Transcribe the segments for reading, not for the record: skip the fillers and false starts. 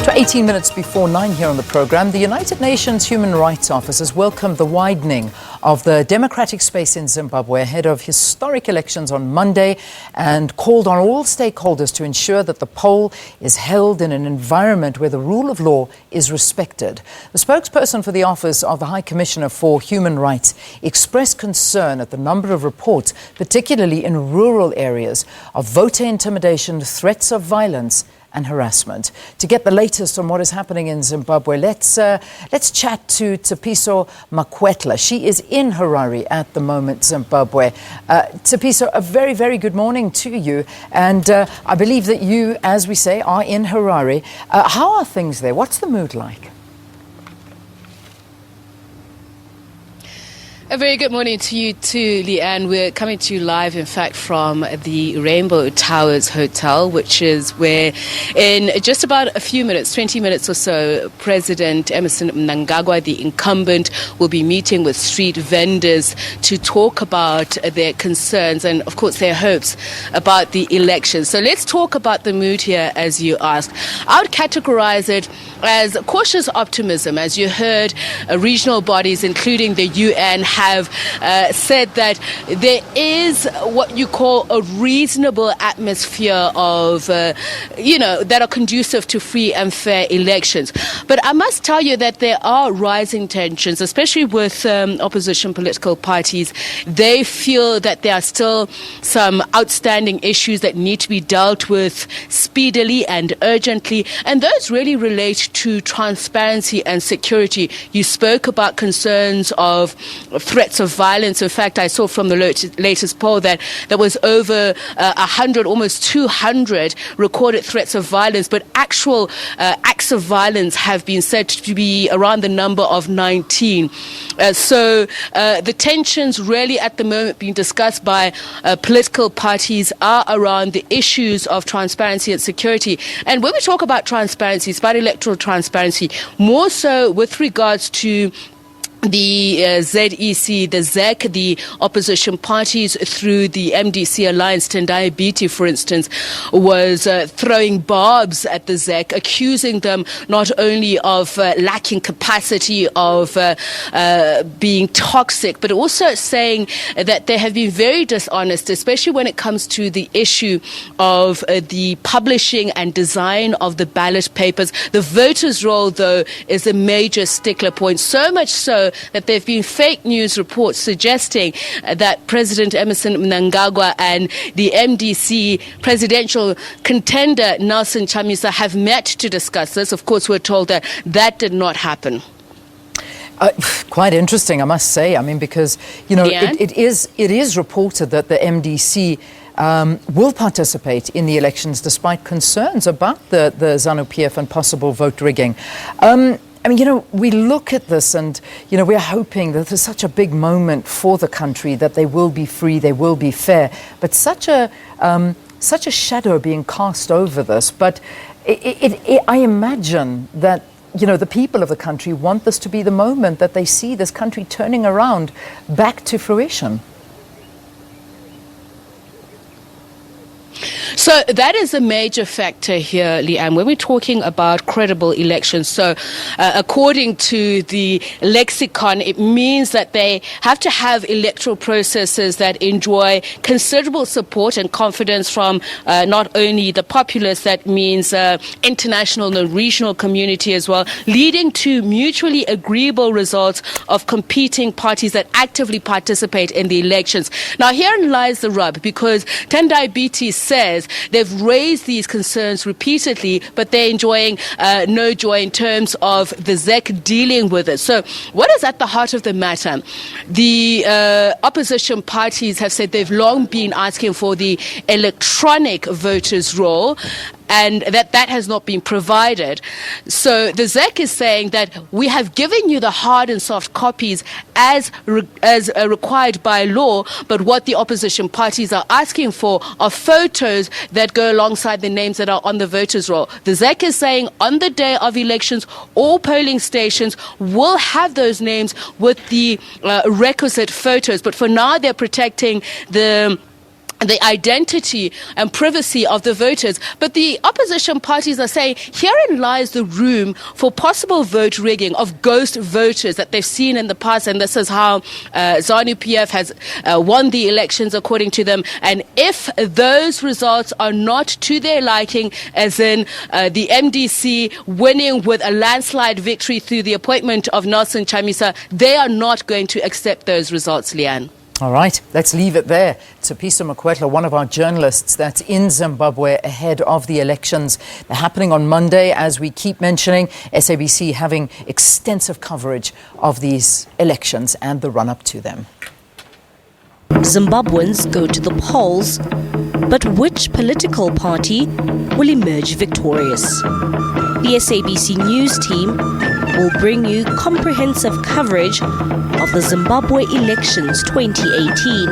To 18 minutes before 9 here on the program, the United Nations Human Rights Office has welcomed the widening of the democratic space in Zimbabwe ahead of historic elections on Monday and called on all stakeholders to ensure that the poll is held in an environment where the rule of law is respected. The spokesperson for the Office of the High Commissioner for Human Rights expressed concern at the number of reports, particularly in rural areas, of voter intimidation, threats of violence and harassment. To get the latest on what is happening in Zimbabwe, let's chat to Tsepiso Makwetla. She is in Harare at the moment, Zimbabwe. Tsepiso, a very, very good morning to you. And I believe that you, as we say, are in Harare. How are things there? What's the mood like? A very good morning to you too, Leanne. We're coming to you live, in fact, from the Rainbow Towers Hotel, which is where in just about a few minutes, 20 minutes or so, President Emmerson Mnangagwa, the incumbent, will be meeting with street vendors to talk about their concerns and, of course, their hopes about the election. So let's talk about the mood here, as you asked. I would categorize it as cautious optimism. As you heard, regional bodies, including the UN, have said that there is what you call a reasonable atmosphere of, that are conducive to free and fair elections. But I must tell you that there are rising tensions, especially with opposition political parties. They feel that there are still some outstanding issues that need to be dealt with speedily and urgently, and those really relate to transparency and security. You spoke about concerns of threats of violence. In fact, I saw from the latest poll that there was over 100, almost 200 recorded threats of violence, but actual acts of violence have been said to be around the number of 19. So the tensions really at the moment being discussed by political parties are around the issues of transparency and security. And when we talk about transparency, it's about electoral transparency, more so with regards to the ZEC, the ZEC, the opposition parties through the MDC alliance. Tendai Biti, for instance, was throwing barbs at the ZEC, accusing them not only of lacking capacity, of being toxic, but also saying that they have been very dishonest, especially when it comes to the issue of the publishing and design of the ballot papers. The voters' roll, though, is a major stickler point, so much so that there have been fake news reports suggesting that President Emmerson Mnangagwa and the MDC presidential contender Nelson Chamisa have met to discuss this. Of course, we're told that that did not happen. Quite interesting, I must say. I mean, because, it is reported that the MDC will participate in the elections despite concerns about the ZANU-PF and possible vote rigging. We look at this and, we're hoping that there's such a big moment for the country, that they will be free, they will be fair, but such a shadow being cast over this. But I imagine that, the people of the country want this to be the moment that they see this country turning around back to fruition. So that is a major factor here, Leanne, when we're talking about credible elections. So according to the lexicon, it means that they have to have electoral processes that enjoy considerable support and confidence from not only the populace, that means international and regional community as well, leading to mutually agreeable results of competing parties that actively participate in the elections. Now, herein lies the rub, because Tendai Biti says they've raised these concerns repeatedly, but they're enjoying no joy in terms of the ZEC dealing with it. So what is at the heart of the matter? The opposition parties have said they've long been asking for the electronic voters' roll, and that has not been provided. So the ZEC is saying that we have given you the hard and soft copies as required by law, but what the opposition parties are asking for are photos that go alongside the names that are on the voters' roll. The ZEC is saying on the day of elections, all polling stations will have those names with the requisite photos, but for now they're protecting the the identity and privacy of the voters. But the opposition parties are saying herein lies the room for possible vote rigging of ghost voters that they've seen in the past, and this is how ZANU-PF has won the elections according to them. And if those results are not to their liking, as in the MDC winning with a landslide victory through the appointment of Nelson Chamisa, they are not going to accept those results, Leanne. All right, let's leave it there. Tsepiso Makwetla, one of our journalists that's in Zimbabwe ahead of the elections. They're happening on Monday, as we keep mentioning. SABC having extensive coverage of these elections and the run-up to them. Zimbabweans go to the polls, but which political party will emerge victorious? The SABC News team will bring you comprehensive coverage of the Zimbabwe elections 2018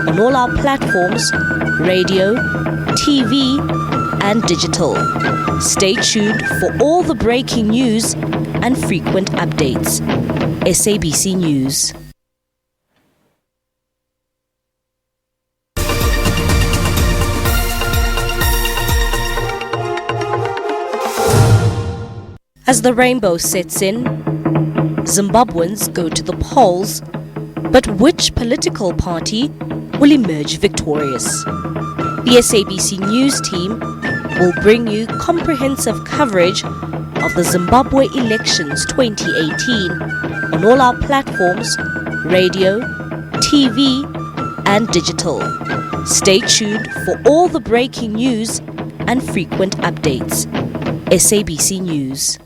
on all our platforms, radio, TV and digital. Stay tuned for all the breaking news and frequent updates. SABC News. As the rainbow sets in, Zimbabweans go to the polls, but which political party will emerge victorious? The SABC News team will bring you comprehensive coverage of the Zimbabwe elections 2018 on all our platforms, radio, TV and digital. Stay tuned for all the breaking news and frequent updates. SABC News.